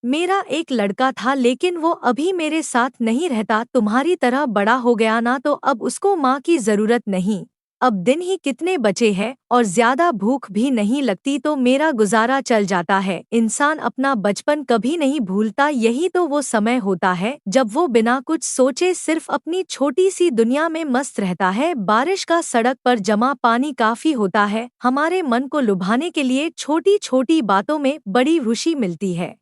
मेरा एक लड़का था लेकिन वो अभी मेरे साथ नहीं रहता, तुम्हारी तरह बड़ा हो गया ना, तो अब उसको माँ की जरूरत नहीं। अब दिन ही कितने बचे हैं और ज्यादा भूख भी नहीं लगती, तो मेरा गुजारा चल जाता है। इंसान अपना बचपन कभी नहीं भूलता, यही तो वो समय होता है जब वो बिना कुछ सोचे सिर्फ अपनी छोटी सी दुनिया में मस्त रहता है। बारिश का सड़क पर जमा पानी काफी होता है, हमारे मन को लुभाने के लिए छोटी छोटी बातों में बड़ी खुशी मिलती है।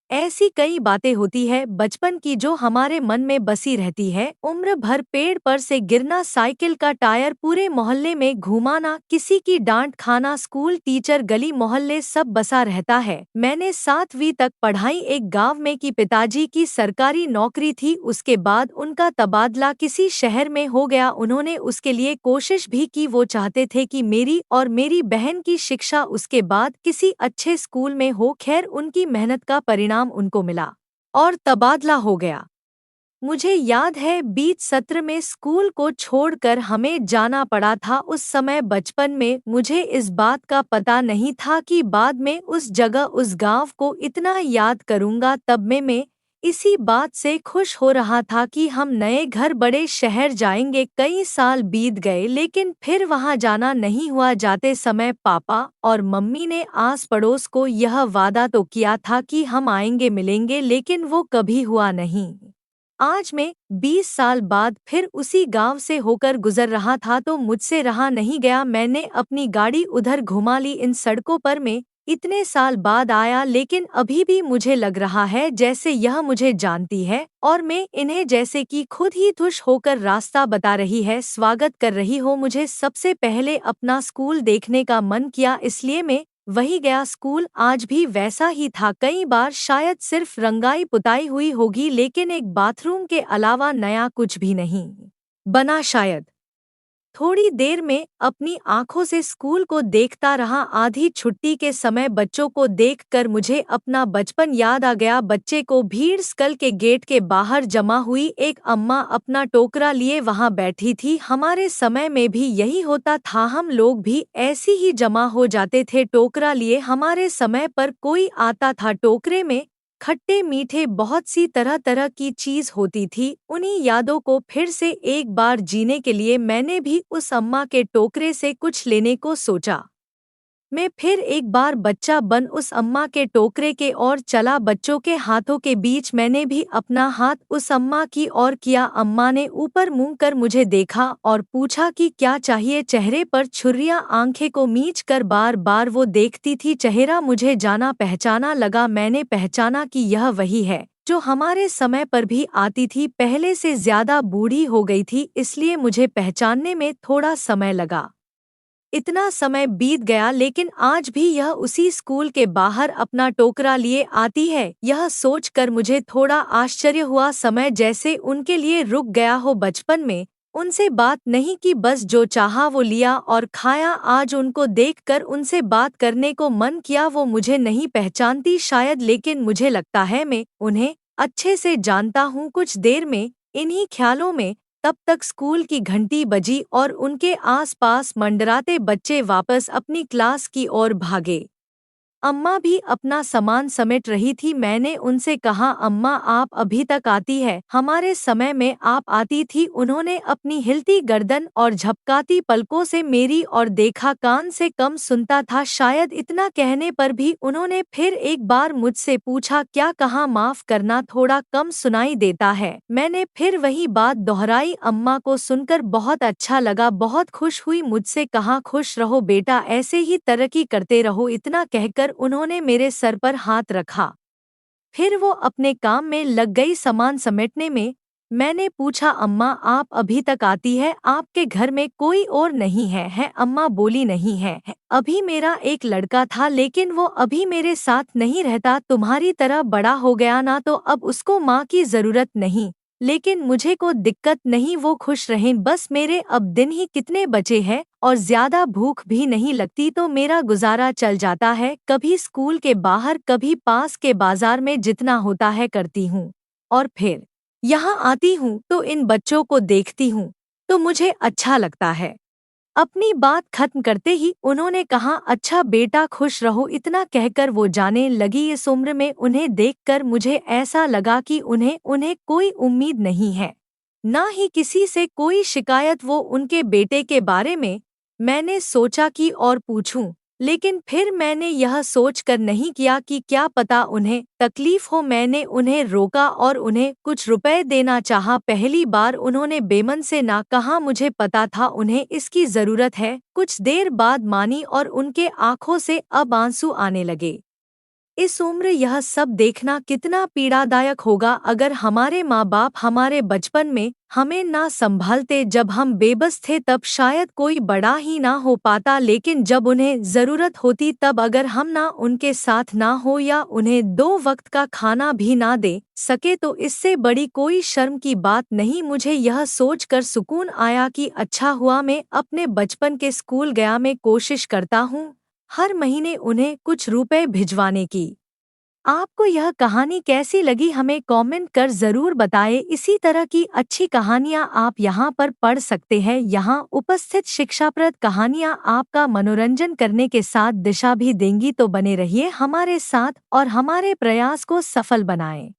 ऐसी कई बातें होती है बचपन की जो हमारे मन में बसी रहती है। उम्र भर पेड़ पर से गिरना, साइकिल का टायर पूरे मोहल्ले में घुमाना, किसी की डांट खाना, स्कूल टीचर, गली मोहल्ले सब बसा रहता है। मैंने 7वीं तक पढ़ाई एक गांव में की, पिताजी की सरकारी नौकरी थी, उसके बाद उनका तबादला किसी शहर में हो गया। उन्होंने उसके लिए कोशिश भी की, वो चाहते थे कि मेरी और मेरी बहन की शिक्षा उसके बाद किसी अच्छे स्कूल में हो। खैर, उनकी मेहनत का परिणाम उनको मिला और तबादला हो गया। मुझे याद है बीच सत्र में स्कूल को छोड़कर हमें जाना पड़ा था। उस समय बचपन में मुझे इस बात का पता नहीं था कि बाद में उस जगह, उस गांव को इतना याद करूंगा। तब मैं इसी बात से खुश हो रहा था कि हम नए घर, बड़े शहर जाएंगे। कई साल बीत गए लेकिन फिर वहां जाना नहीं हुआ। जाते समय पापा और मम्मी ने आस पड़ोस को यह वादा तो किया था कि हम आएंगे मिलेंगे, लेकिन वो कभी हुआ नहीं। आज मैं 20 साल बाद फिर उसी गांव से होकर गुजर रहा था तो मुझसे रहा नहीं गया। मैंने अपनी गाड़ी उधर घुमा ली। इन सड़कों पर मैं इतने साल बाद आया, लेकिन अभी भी मुझे लग रहा है जैसे यह मुझे जानती है और मैं इन्हें जैसे कि खुद ही खुश होकर रास्ता बता रही है, स्वागत कर रही हो। मुझे सबसे पहले अपना स्कूल देखने का मन किया, इसलिए मैं वही गया। स्कूल आज भी वैसा ही था, कई बार शायद सिर्फ रंगाई पुताई हुई होगी, लेकिन एक बाथरूम के अलावा नया कुछ भी नहीं बना शायद। थोड़ी देर में अपनी आंखों से स्कूल को देखता रहा। आधी छुट्टी के समय बच्चों को देखकर मुझे अपना बचपन याद आ गया। बच्चे को भीड़, स्कूल के गेट के बाहर जमा हुई एक अम्मा अपना टोकरा लिए वहां बैठी थी। हमारे समय में भी यही होता था, हम लोग भी ऐसी ही जमा हो जाते थे टोकरा लिए। हमारे समय पर कोई आता था, टोकरे में खट्टे मीठे बहुत सी तरह तरह की चीज होती थी। उन्हीं यादों को फिर से एक बार जीने के लिए मैंने भी उस अम्मा के टोकरे से कुछ लेने को सोचा। मैं फिर एक बार बच्चा बन उस अम्मा के टोकरे के ओर चला। बच्चों के हाथों के बीच मैंने भी अपना हाथ उस अम्मा की ओर किया। अम्मा ने ऊपर मुंह कर मुझे देखा और पूछा कि क्या चाहिए। चेहरे पर छुर्रियां, आंखें को मीच कर बार बार वो देखती थी। चेहरा मुझे जाना पहचाना लगा। मैंने पहचाना कि यह वही है जो हमारे समय पर भी आती थी, पहले से ज्यादा बूढ़ी हो गई थी, इसलिए मुझे पहचानने में थोड़ा समय लगा। इतना समय बीत गया लेकिन आज भी यह उसी स्कूल के बाहर अपना टोकरा लिए आती है। यह सोचकर मुझे थोड़ा आश्चर्य हुआ, समय जैसे उनके लिए रुक गया हो। बचपन में उनसे बात नहीं की, बस जो चाहा वो लिया और खाया। आज उनको देखकर उनसे बात करने को मन किया। वो मुझे नहीं पहचानती शायद, लेकिन मुझे लगता है मैं उन्हें अच्छे से जानता हूँ। कुछ देर में इन्हीं ख्यालों में तब तक स्कूल की घंटी बजी और उनके आसपास मंडराते बच्चे वापस अपनी क्लास की ओर भागे। अम्मा भी अपना सामान समेट रही थी। मैंने उनसे कहा, अम्मा आप अभी तक आती है, हमारे समय में आप आती थी। उन्होंने अपनी हिलती गर्दन और झपकाती पलकों से मेरी ओर देखा। कान से कम सुनता था शायद, इतना कहने पर भी उन्होंने फिर एक बार मुझसे पूछा, क्या कहा, माफ करना थोड़ा कम सुनाई देता है। मैंने फिर वही बात दोहराई। अम्मा को सुनकर बहुत अच्छा लगा, बहुत खुश हुई। मुझसे कहा, खुश रहो बेटा, ऐसे ही तरक्की करते रहो। इतना कहकर उन्होंने मेरे सर पर हाथ रखा। फिर वो अपने काम में लग गई, सामान समेटने में। मैंने पूछा, अम्मा आप अभी तक आती है, आपके घर में कोई और नहीं है? अम्मा बोली, नहीं है, अभी मेरा एक लड़का था लेकिन वो अभी मेरे साथ नहीं रहता, तुम्हारी तरह बड़ा हो गया ना, तो अब उसको माँ की जरूरत नहीं। लेकिन मुझे को दिक्कत नहीं, वो खुश रहें बस। मेरे अब दिन ही कितने बचे हैं और ज्यादा भूख भी नहीं लगती, तो मेरा गुजारा चल जाता है। कभी स्कूल के बाहर, कभी पास के बाजार में, जितना होता है करती हूँ और फिर यहाँ आती हूँ तो इन बच्चों को देखती हूँ तो मुझे अच्छा लगता है। अपनी बात खत्म करते ही उन्होंने कहा, अच्छा बेटा खुश रहो। इतना कहकर वो जाने लगी। इस उम्र में उन्हें देखकर मुझे ऐसा लगा कि उन्हें उन्हें कोई उम्मीद नहीं है, ना ही किसी से कोई शिकायत। वो उनके बेटे के बारे में मैंने सोचा कि और पूछूं, लेकिन फिर मैंने यह सोचकर नहीं किया कि क्या पता उन्हें तकलीफ हो। मैंने उन्हें रोका और उन्हें कुछ रुपए देना चाहा। पहली बार उन्होंने बेमन से ना कहा, मुझे पता था उन्हें इसकी जरूरत है। कुछ देर बाद मानी और उनके आंखों से अब आंसू आने लगे। इस उम्र यह सब देखना कितना पीड़ादायक होगा अगर हमारे माँ बाप हमारे बचपन में हमें ना संभालते। जब हम बेबस थे तब शायद कोई बड़ा ही ना हो पाता, लेकिन जब उन्हें जरूरत होती तब अगर हम ना उनके साथ ना हो या उन्हें 2 वक्त का खाना भी ना दे सके तो इससे बड़ी कोई शर्म की बात नहीं। मुझे यह सोचकर सुकून आया कि अच्छा हुआ मैं अपने बचपन के स्कूल गया। मैं कोशिश करता हूँ हर महीने उन्हें कुछ रुपए भिजवाने की। आपको यह कहानी कैसी लगी हमें कमेंट कर ज़रूर बताएं। इसी तरह की अच्छी कहानियाँ आप यहाँ पर पढ़ सकते हैं। यहाँ उपस्थित शिक्षाप्रद कहानियाँ आपका मनोरंजन करने के साथ दिशा भी देंगी, तो बने रहिए हमारे साथ और हमारे प्रयास को सफल बनाएं।